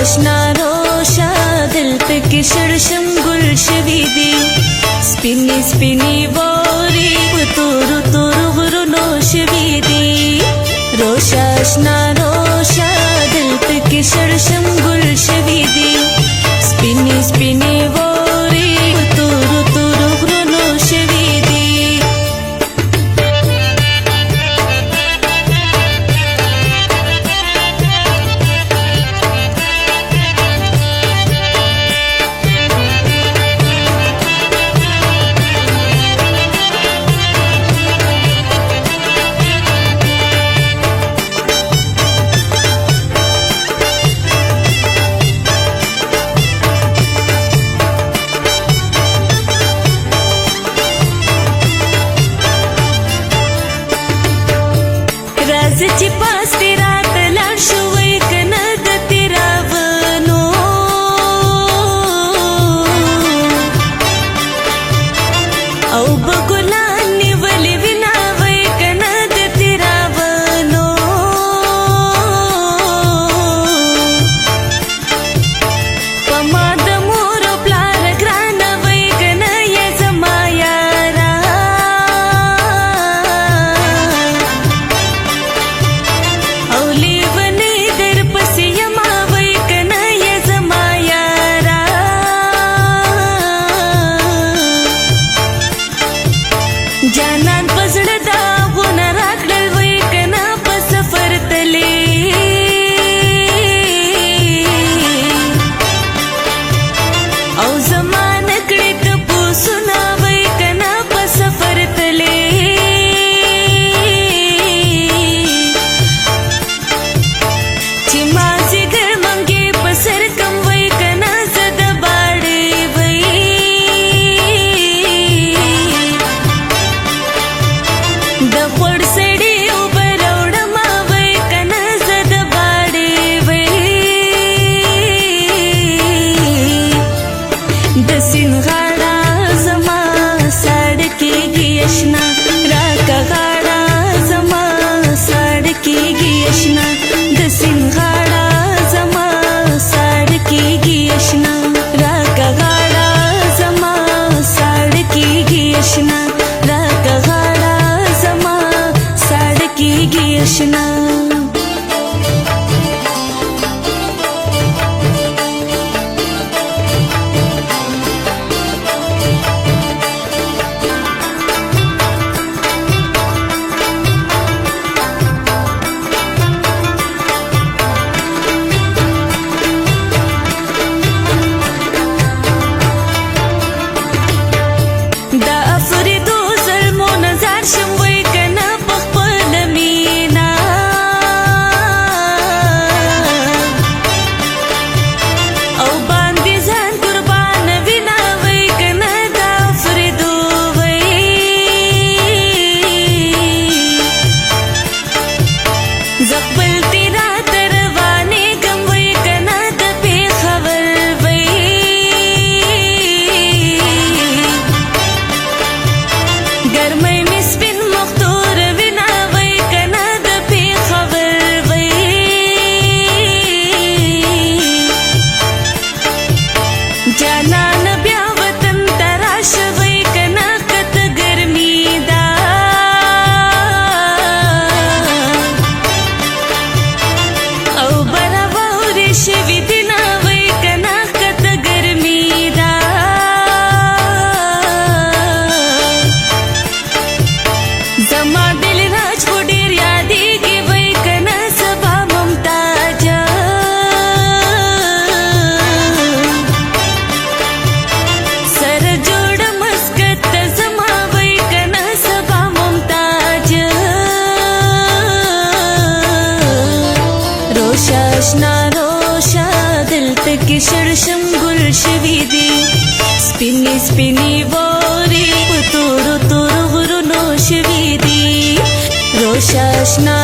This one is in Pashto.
آشنا روشا دل پکې شړشم ګل شوي دي سپینې سپینې واورې په تورو تورو غرونو شوي دي روشا آشنا روشا دل پکې شړشم ګل شوي دي سپینې سپینې واورې په تورو تورو غرونو شوي دي چې پاس تیرا تلار شوی کنه د تیراونو او بګلان نیولې وینا وای کنه د تیراونو پما د مور پلار ګران وای کنه یې زما یارا جانان پزړه دا غونه راکړل وای کنه په سفر تلې او زمان کړه ته پوسونه وای کنه په سفر تلې چې ما زګر منګي په سر کم وای کنه زد باړې وای د خور سړی اوبر وړم وای کنه زد باړې وای د سین غاړه زما سړکېږي اشنا راکه غاړه زما سړکېږي اشنا د سین غاړه زما سړکېږي اشنا راکه غاړه زما سړکېږي اشنا راکه غاړه کېږي اشنا دا افریدو ظلمو نظر شم وای کنه زخبل تیرا تروانه گم وای کنه د پیښور وای ګرمۍ مې سپین مختور وینا وای کنه د پیښور وای جانان بیا وطن تراش وای کنه کت ګرمي دا شوی دینا وای کنه کت ګرمي دا زما دل راج کو ډیر یادېږي وای کنه سبا ممتاز سر جوړ مسکت زما وای کنه سبا ممتاز روشا آشنا دل پکې شړشم ګل شوي دي سپینې سپینې واورې په تورو تورو غرونو شوي دي روشا آشنا